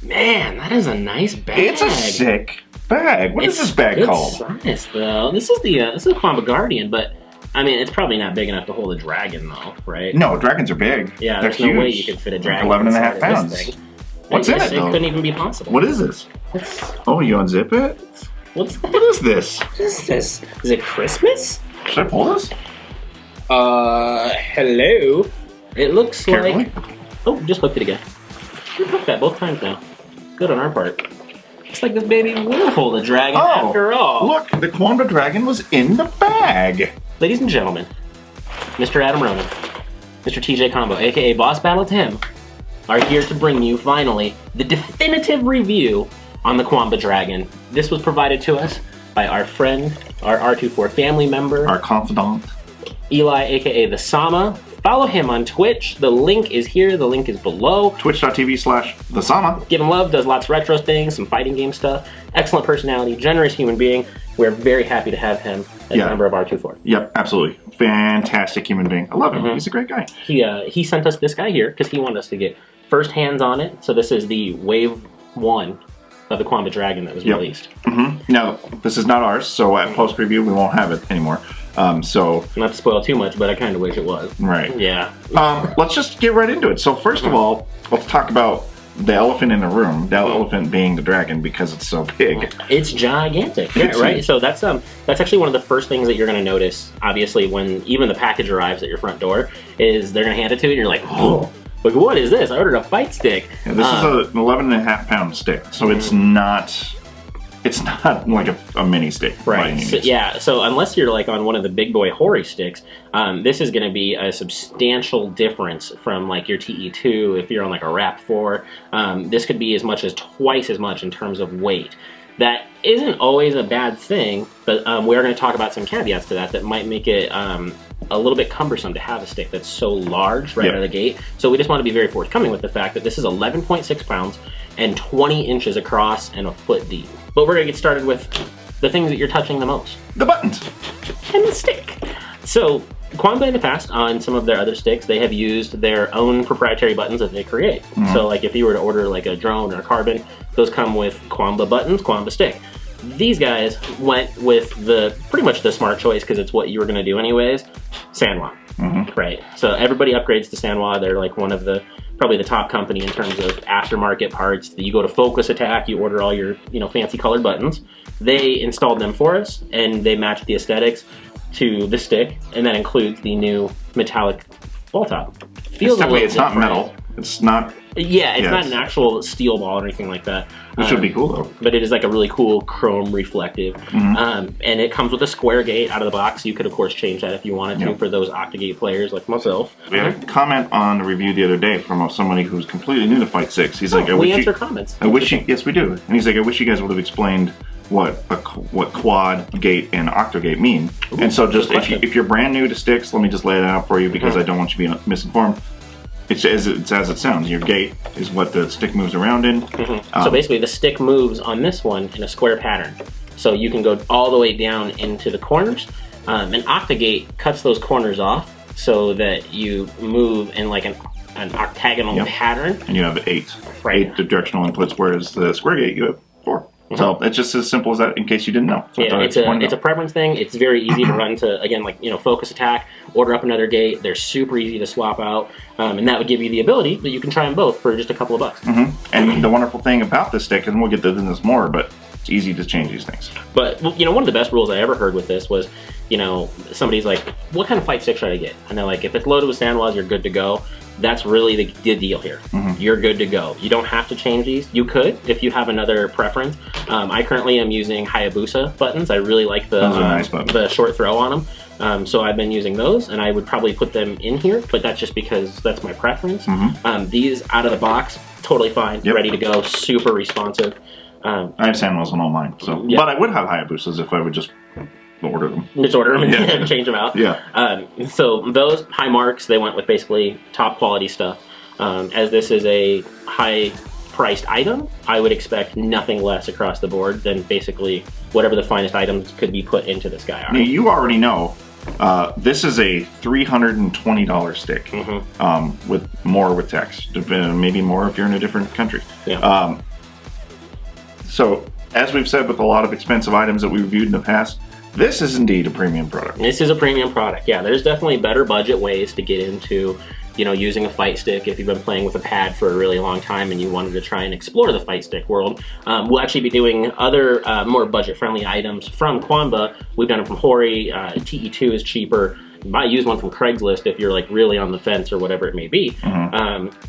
Man, that is a nice bag. It's a sick bag. What is this bag called? Size, though. This is the Qanba Guardian, but I mean, it's probably not big enough to hold a dragon, though, right? No, dragons are big. Yeah, they're there's huge. no way you could fit a dragon. 11.5 pounds. What's in it, though? It couldn't even be possible. What is this? Oh, you unzip it? What's that? What is this? What is this? Is it Christmas? Should I pull this? Hello? It looks Carefully. like... Oh, just hooked it again. We hooked that both times now. Good on our part. Looks like this baby will hold a dragon after all. Look, the Qanba dragon was in the bag. Ladies and gentlemen, Mr. Adam Ronin, Mr. TJ Qanba, aka Boss Battle Tim, are here to bring you, finally, the definitive review on the Qanba Dragon. This was provided to us by our friend, our R24 family member, Our confidant. Eli, aka the Sama. Follow him on Twitch. The link is here. The link is below. Twitch.tv/thesama. Give him love. Does lots of retro things, some fighting game stuff. Excellent personality. Generous human being. We're very happy to have him as a member of R24. Yep, absolutely. Fantastic human being. I love him. He's a great guy. He sent us this guy here because he wanted us to get first hands on it. So this is the Wave 1 of the Qanba Dragon that was released. Now, this is not ours, so at post-review we won't have it anymore. So not to spoil too much, but I kind of wish it was. Right. Yeah. Let's just get right into it. So first of all, let's talk about the elephant in the room. The elephant being the dragon because it's so big. It's gigantic, right? So that's actually one of the first things that you're going to notice. Obviously, when even the package arrives at your front door, is they're going to hand it to you, and you're like, oh. Like, what is this? I ordered a fight stick. Yeah, this is an 11.5 pound stick, so it's not like a mini stick. Right. So, yeah, so unless you're like on one of the big boy Hori sticks, this is going to be a substantial difference from like your TE2 if you're on like a RAP 4. This could be as much as twice as much in terms of weight. That isn't always a bad thing, but we are going to talk about some caveats to that might make it a little bit cumbersome to have a stick that's so large right out of the gate. So we just want to be very forthcoming with the fact that this is 11.6 pounds and 20 inches across and a foot deep. But we're going to get started with the things that you're touching the most. The buttons. And the stick. So Qanba in the past, on some of their other sticks, they have used their own proprietary buttons that they create. So like if you were to order like a drone or a carbon, those come with Qanba buttons, Qanba stick. These guys went with pretty much the smart choice because it's what you were going to do anyways, Sanwa. Right. So everybody upgrades to Sanwa. They're like one of probably the top company in terms of aftermarket parts. You go to Focus Attack, you order all your fancy colored buttons. They installed them for us, and they matched the aesthetics to the stick, and that includes the new metallic ball top. It's not metal. It's not. Yeah, it's not an actual steel ball or anything like that. It should be cool though. But it is like a really cool chrome reflective. And it comes with a square gate out of the box. You could of course change that if you wanted to for those Octagate players like myself. We had a comment on the review the other day from somebody who's completely new to Fight 6. He's like, we answer comments. Yes, we do. And he's like, I wish you guys would have explained what quad gate and octogate mean. And so just if you're brand new to sticks, let me just lay it out for you because I don't want you to be misinformed. It's as it sounds. Your gate is what the stick moves around in. So basically the stick moves on this one in a square pattern. So you can go all the way down into the corners. An octagate cuts those corners off so that you move in like an octagonal pattern. And you have 8 directional inputs, whereas the square gate you have 4. So it's just as simple as that, in case you didn't know. So it's a preference thing. It's very easy to run to, again, like, Focus Attack, order up another gate. They're super easy to swap out. And that would give you the ability that you can try them both for just a couple of bucks. And the wonderful thing about this stick, and we'll get to this more, but it's easy to change these things. But, one of the best rules I ever heard with this was, somebody's like, what kind of fight stick should I get? And they're like, if it's loaded with Sanwas, you're good to go. That's really the deal here. You're good to go. You don't have to change these. You could if you have another preference. I currently am using Hayabusa buttons. I really like the short throw on them. So I've been using those, and I would probably put them in here, but that's just because that's my preference. These out of the box, totally fine, ready to go, super responsive. I have Sanwas on all mine, so but I would have Hayabusas if I would just order them. Just order them and change them out. So those high marks, they went with basically top quality stuff. As this is a high priced item, I would expect nothing less across the board than basically whatever the finest items could be put into this guy are. Now, you already know this is a $320 stick with text, maybe more if you're in a different country. So, as we've said with a lot of expensive items that we reviewed in the past, this is indeed a premium product. This is a premium product. Yeah, there's definitely better budget ways to get into, you know, using a fight stick if you've been playing with a pad for a really long time and you wanted to try and explore the fight stick world. We'll actually be doing other more budget-friendly items from Qanba. We've done it from Hori. TE2 is cheaper. You might use one from Craigslist if you're like really on the fence or whatever it may be.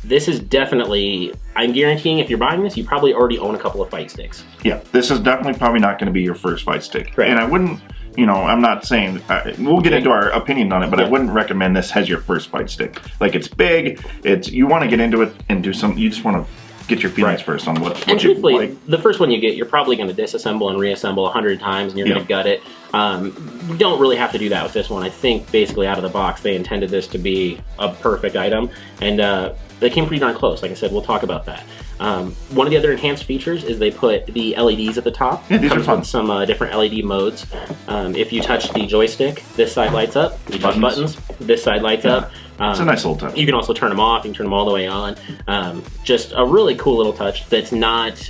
This is definitely, I'm guaranteeing if you're buying this, you probably already own a couple of fight sticks. Yeah, this is definitely probably not going to be your first fight stick. Right. And I wouldn't, you know, I'm not saying, we'll get into our opinion on it, but I wouldn't recommend this as your first fight stick. Like, it's big, you want to get into it and do something, you just want to get your feelings first on what and you truthfully, like. the first one you get, you're probably going to disassemble and reassemble 100 times and you're going to gut it. You don't really have to do that with this one. I think basically out of the box, they intended this to be a perfect item. And they came pretty darn close. Like I said, we'll talk about that. One of the other enhanced features is they put the LEDs at the top. Yeah, these are comes fun. with some different LED modes. If you touch the joystick, this side lights up. You touch buttons, this side lights up. It's a nice little touch. You can also turn them off. You can turn them all the way on. Just a really cool little touch that's not,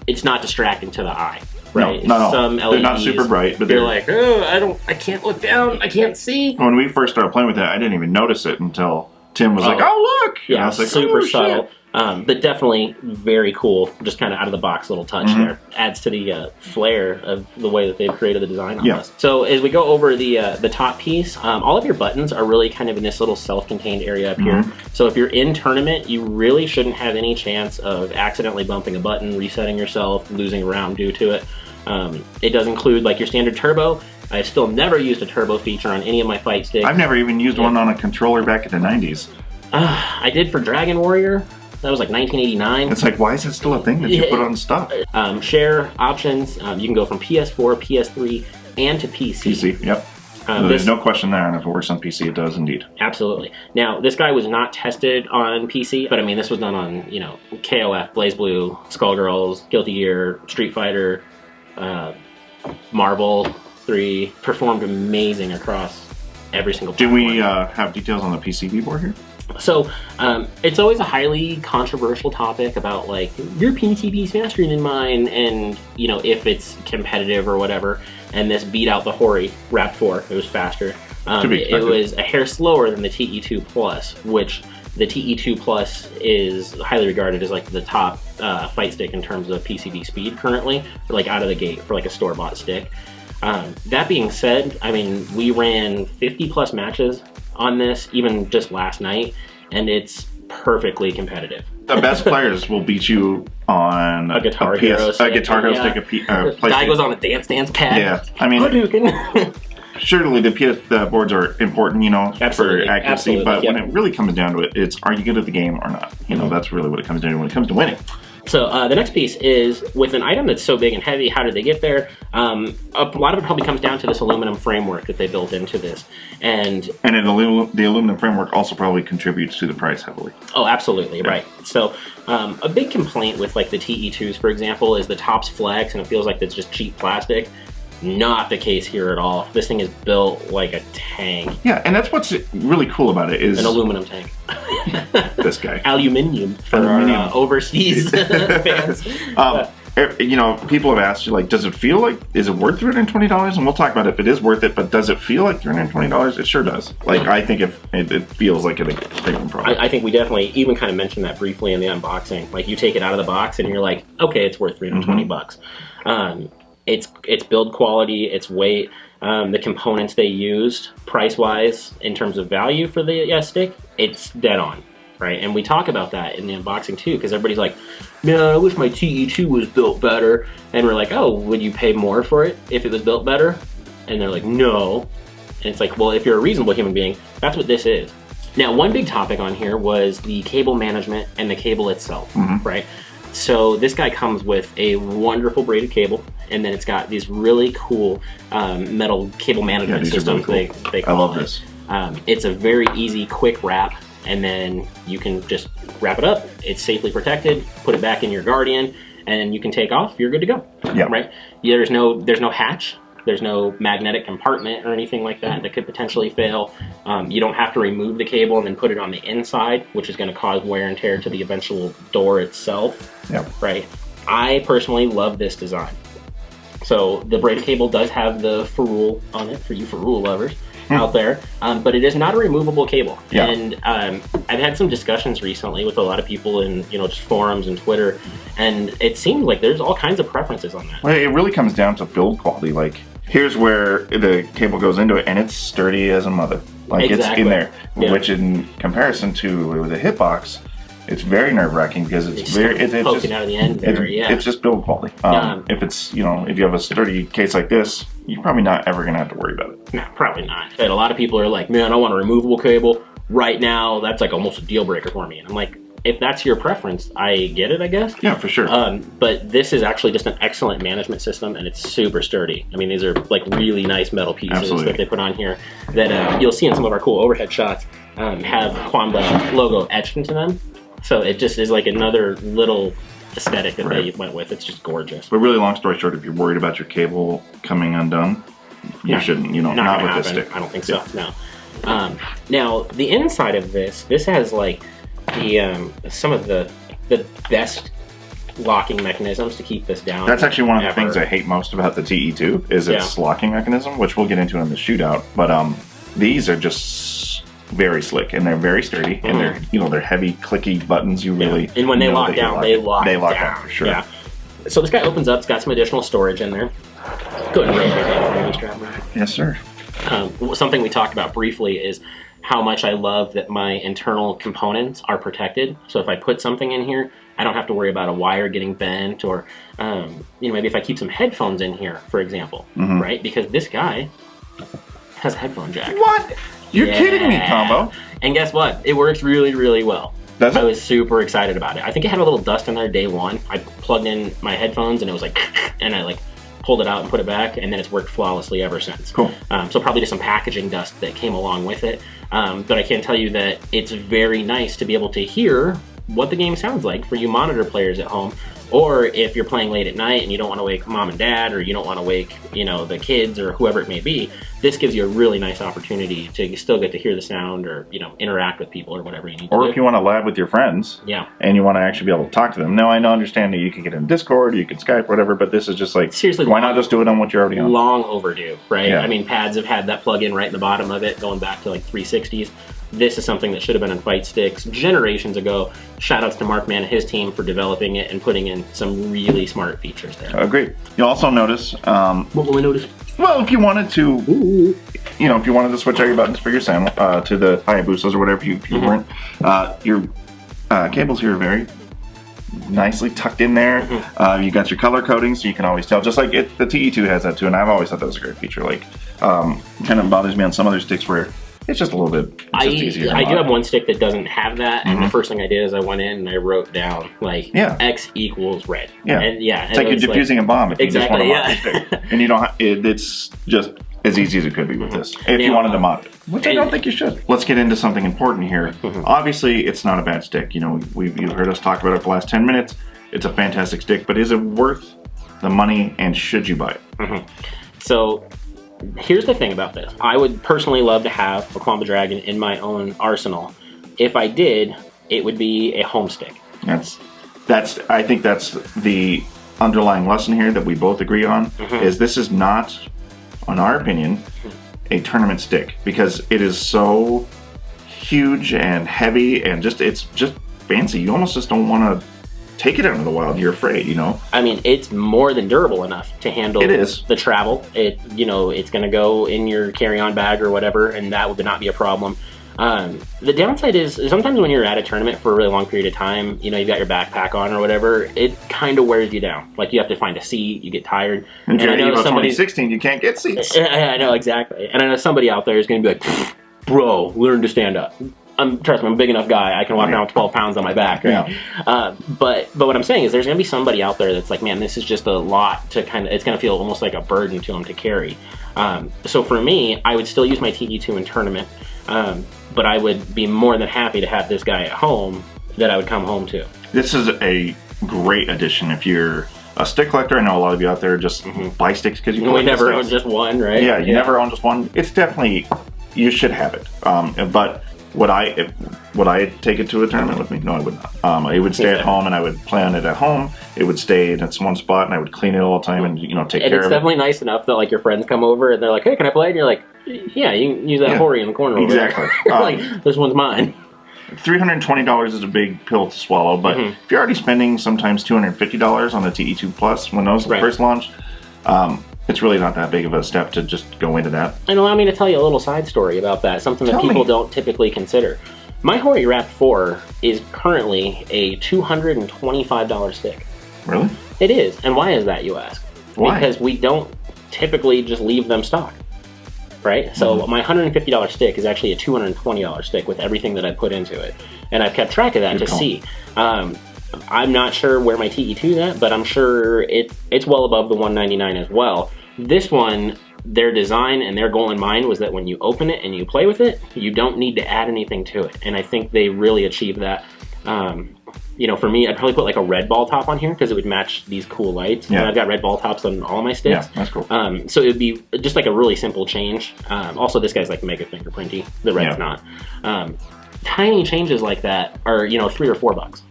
it's not distracting to the eye. Right? No, Some LEDs, they're not super bright, but they're like, oh, I can't look down. I can't see. When we first started playing with that, I didn't even notice it until Tim was like, "Oh, look!" And Yeah, I was like, super "Oh, subtle. shit." But definitely very cool. Just kind of out of the box little touch there. Adds to the flair of the way that they've created the design on this. So as we go over the top piece, all of your buttons are really kind of in this little self-contained area up here. So if you're in tournament, you really shouldn't have any chance of accidentally bumping a button, resetting yourself, losing a round due to it. It does include like your standard turbo. I've still never used a turbo feature on any of my fight sticks. I've never even used one on a controller back in the 90s. I did for Dragon Warrior. That was like 1989. It's like, why is that still a thing that you put on stuff? Share options. You can go from PS4, PS3, and to PC. PC, yep. There's no question there, and if it works on PC, it does indeed. Absolutely. Now, this guy was not tested on PC, but I mean, this was done on, you know, KOF, BlazBlue, Skullgirls, Guilty Gear, Street Fighter, Marvel 3. Performed amazing across every single platform. Do we have details on the PCB board here? So, it's always a highly controversial topic about, like, your PCB's faster than mine, and, you know, if it's competitive or whatever. And this beat out the Hori Rap 4. It was faster. It was a hair slower than the TE2 Plus, which the TE2 Plus is highly regarded as, like, the top fight stick in terms of PCB speed currently, like, out of the gate for, like, a store-bought stick. That being said, I mean, we ran 50-plus matches on this, even just last night, and it's perfectly competitive. The best players will beat you on a Guitar Hero stick, guy goes on a Dance Dance pad. Yeah, I mean, surely the boards are important, you know, for accuracy, but when it really comes down to it, it's are you good at the game or not? You know, that's really what it comes down to when it comes to winning. So the next piece is, with an item that's so big and heavy, how did they get there? A lot of it probably comes down to this aluminum framework that they built into this. And the aluminum framework also probably contributes to the price heavily. Oh, absolutely, right. So a big complaint with like the TE2s, for example, is the top's flex and it feels like it's just cheap plastic. Not the case here at all. This thing is built like a tank. Yeah, and that's what's really cool about it is an aluminum tank. This guy. Aluminium for our overseas fans. You know, people have asked you, like, does it feel like, is it worth $320? And we'll talk about if it is worth it, but does it feel like $320? It sure does. Like, I think it feels like a premium product. I think we definitely even kind of mentioned that briefly in the unboxing. Like, you take it out of the box and you're like, okay, it's worth $320. It's build quality, its weight, the components they used, price-wise, in terms of value for the stick, it's dead on, right? And we talk about that in the unboxing too, because everybody's like, man, I wish my TE2 was built better. And we're like, oh, would you pay more for it if it was built better? And they're like, no. And it's like, well, if you're a reasonable human being, that's what this is. Now, one big topic on here was the cable management and the cable itself, right? So this guy comes with a wonderful braided cable, and then it's got these really cool metal cable management systems. Really cool. they call I love this. It's a very easy, quick wrap, and then you can just wrap it up. It's safely protected. Put it back in your Guardian, and you can take off. You're good to go. Yeah. Right. Yeah, there's no hatch. There's no magnetic compartment or anything like that that could potentially fail. You don't have to remove the cable and then put it on the inside, which is going to cause wear and tear to the eventual door itself. Yep. Right. I personally love this design. So the braided cable does have the ferrule on it for you ferrule lovers out there, but it is not a removable cable. Yeah. And I've had some discussions recently with a lot of people in just forums and Twitter, and it seems like there's all kinds of preferences on that. Well, it really comes down to build quality. Like, here's where the cable goes into it, and it's sturdy as a mother. Like, Exactly. it's in there, Yeah. which in comparison to the hitbox, it's very nerve-wracking because it's Poking just out of the end there, it's just build quality. If it's if you have a sturdy case like this, you're probably not ever gonna have to worry about it. No, probably not. But a lot of people are like, man, I want a removable cable. Right now, that's like almost a deal breaker for me. And I'm like, if that's your preference, I get it, I guess. Yeah, for sure. But this is actually just an excellent management system, and it's super sturdy. I mean, these are like really nice metal pieces that they put on here that you'll see in some of our cool overhead shots have Qanba logo etched into them. So it just is like another little aesthetic that they went with. It's just gorgeous. But really, long story short, if you're worried about your cable coming undone, you shouldn't. Not with this stick. I don't think so. No. Now the inside of this has like the some of the best locking mechanisms to keep this down. That's actually one of the things I hate most about the TE2 is its locking mechanism, which we'll get into in the shootout. But these are just very slick, and they're very sturdy, and they're heavy, clicky buttons. You really and when they lock down, they lock down for sure. Yeah. So this guy opens up. It's got some additional storage in there. Go ahead and raise your hand for me, strap. Yes, sir. Something we talked about briefly is how much I love that my internal components are protected. So if I put something in here, I don't have to worry about a wire getting bent, or maybe if I keep some headphones in here, for example, right? Because this guy has a headphone jack. What? You're kidding me, Qanba. And guess what? It works really, really well. Does it? I was super excited about it. I think it had a little dust in there day one. I plugged in my headphones and it was like, and I like pulled it out and put it back, and then it's worked flawlessly ever since. Cool. So probably just some packaging dust that came along with it. But I can tell you that it's very nice to be able to hear what the game sounds like for you monitor players at home. Or if you're playing late at night and you don't want to wake mom and dad, or you don't want to wake, the kids or whoever it may be, this gives you a really nice opportunity to still get to hear the sound, or, interact with people or whatever you need to do. Or if you want to lab with your friends, and you want to actually be able to talk to them. Now, I understand that you can get in Discord, you can Skype, whatever, but this is just like, seriously, why not just do it on what you're already on? Long overdue, right? Yeah. I mean, pads have had that plug-in right in the bottom of it, going back to like 360s. This is something that should have been on fight sticks generations ago. Shout outs to Mark Mann and his team for developing it and putting in some really smart features there. Great. You'll also notice... what will we notice? Well, if you wanted to... if you wanted to switch out your buttons for your sound to the Hayabusas or whatever you weren't, your cables here are very nicely tucked in there. You got your color coding, so you can always tell. Just like the TE2 has that too, and I've always thought that was a great feature. Like, kind of bothers me on some other sticks where it's just a little bit easier. I do have one stick that doesn't have that, and the first thing I did is I went in and I wrote down like X equals red. Yeah, and it's like you're diffusing a bomb. If exactly. You just want to stick. And you don't. It's just as easy as it could be with this. If you wanted to mod it, which I don't think you should. Let's get into something important here. Obviously, it's not a bad stick. You've heard us talk about it for the last 10 minutes. It's a fantastic stick, but is it worth the money? And should you buy it? So. Here's the thing about this. I would personally love to have a Qanba Dragon in my own arsenal. If I did, it would be a home stick. I think that's the underlying lesson here that we both agree on, is this is not, in our opinion, a tournament stick, because it is so huge and heavy and it's just fancy. You almost just don't want to take it out into the wild. You're afraid, I mean, it's more than durable enough to handle the travel. It's going to go in your carry-on bag or whatever, and that would not be a problem. The downside is sometimes when you're at a tournament for a really long period of time, you've got your backpack on or whatever, it kind of wears you down. Like, you have to find a seat, you get tired. And I know 2016, you can't get seats. I know, exactly. And I know somebody out there is going to be like, bro, learn to stand up. Trust me, I'm a big enough guy. I can walk around with 12 pounds on my back. Right? Yeah. But what I'm saying is there's going to be somebody out there that's like, man, this is just a lot to it's going to feel almost like a burden to them to carry. So for me, I would still use my TE2 in tournament, but I would be more than happy to have this guy at home that I would come home to. This is a great addition if you're a stick collector. I know a lot of you out there just buy sticks because you never own just one, right? Yeah, you never own just one. It's definitely, you should have it. But would I take it to a tournament with me? No, I would not. It would stay at home, and I would play on it at home. It would stay in its one spot, and I would clean it all the time, and take care of it. And it's definitely nice enough that like your friends come over and they're like, "Hey, can I play?" And you're like, "Yeah, you can use that Hori in the corner." Exactly. Like this one's mine. $320 is a big pill to swallow, but if you're already spending sometimes $250 on the TE2 Plus when those first launched, it's really not that big of a step to just go into that. And allow me to tell you a little side story about that, something that people don't typically consider. My Hori Wrap 4 is currently a $225 stick. Really? It is. And why is that, you ask? Why? Because we don't typically just leave them stock. Right? So my $150 stick is actually a $220 stick with everything that I put into it. And I've kept track of that to see. I'm not sure where my TE2 is at, but I'm sure it's well above the $199 as well. This one, their design and their goal in mind was that when you open it and you play with it, you don't need to add anything to it. And I think they really achieved that. For me, I'd probably put like a red ball top on here because it would match these cool lights. Yeah. And I've got red ball tops on all my sticks. Yeah, that's cool. So it would be just like a really simple change. Also, this guy's like mega fingerprinty. The red's not. Tiny changes like that are, $3 or $4.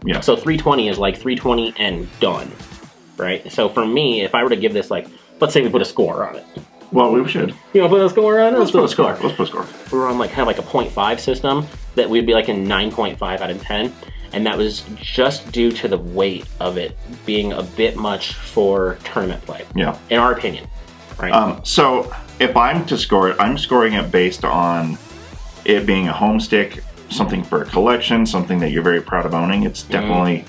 Yeah. So 320 is like 320 and done, right? So for me, if I were to give this let's say we put a score on it. Well, we should. You want to put a score on it? Let's put a score. Let's put a score. We were on kind of like a 0.5 system that we'd be like a 9.5 out of 10. And that was just due to the weight of it being a bit much for tournament play. Yeah. In our opinion, right? So if I'm to score it, I'm scoring it based on it being a home stick, something for a collection, something that you're very proud of owning. It's definitely,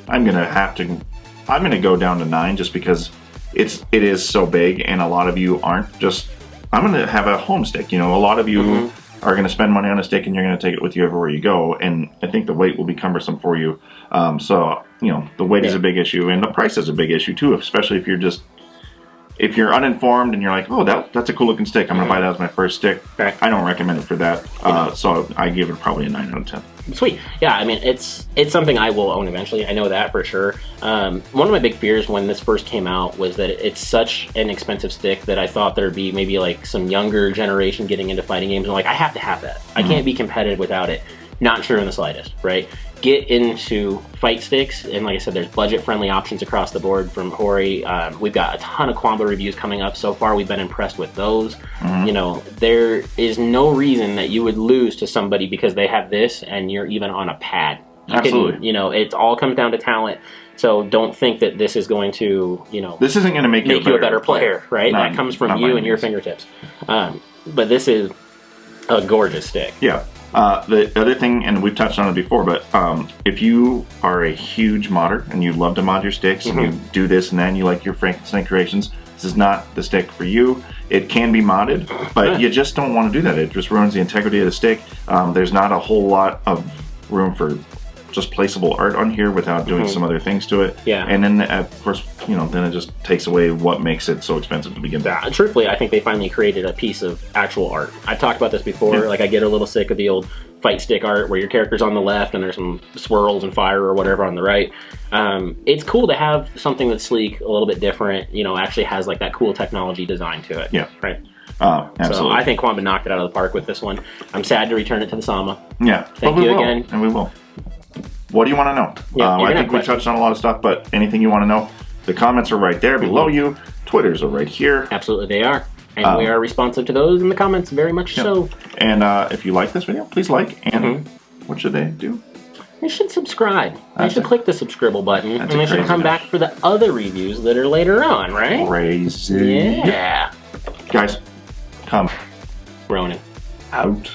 I'm going to go down to 9 just because it is so big and a lot of you aren't just, I'm going to have a home stick. A lot of you are going to spend money on a stick and you're going to take it with you everywhere you go. And I think the weight will be cumbersome for you. So, the weight is a big issue and the price is a big issue too, especially if you're uninformed and you're like, oh, that's a cool looking stick, I'm going to buy that as my first stick. Okay. I don't recommend it for that. So I give it probably a 9 out of 10. Sweet. Yeah, I mean, it's something I will own eventually. I know that for sure. One of my big fears when this first came out was that it's such an expensive stick that I thought there'd be maybe like some younger generation getting into fighting games and I have to have that. I can't be competitive without it. Not true in the slightest, right? Get into fight sticks, and like I said, there's budget-friendly options across the board from Hori. We've got a ton of Qanba reviews coming up. So far, we've been impressed with those. There is no reason that you would lose to somebody because they have this and you're even on a pad. Absolutely. It all comes down to talent. So don't think that this is going to, this isn't going to make you a better player, right? That comes from you and your fingertips. But this is a gorgeous stick. Yeah. The other thing, and we've touched on it before, but if you are a huge modder and you love to mod your sticks and you do this and then you like your Frankenstein creations, this is not the stick for you. It can be modded, but you just don't want to do that. It just ruins the integrity of the stick. There's not a whole lot of room for just placeable art on here without doing some other things to it. Yeah. And then, of course, then it just takes away what makes it so expensive to begin with. Truthfully, I think they finally created a piece of actual art. I've talked about this before. Yeah. Like, I get a little sick of the old fight stick art where your character's on the left and there's some swirls and fire or whatever on the right. It's cool to have something that's sleek, a little bit different, actually has like that cool technology design to it. Yeah. Right. Absolutely. So I think Qanba knocked it out of the park with this one. I'm sad to return it to the Sama. Yeah. Thank you again. And we will. What do you want to know? Yeah, I think we touched on a lot of stuff, but anything you want to know, the comments are right there below you. Twitters are right here. Absolutely, they are. And we are responsive to those in the comments, very much so. And if you like this video, please like. And what should they do? They should subscribe. They should click the subscribe button. And they should come back for the other reviews that are later on, right? Crazy. Yeah. Guys, come. Ronin. Out.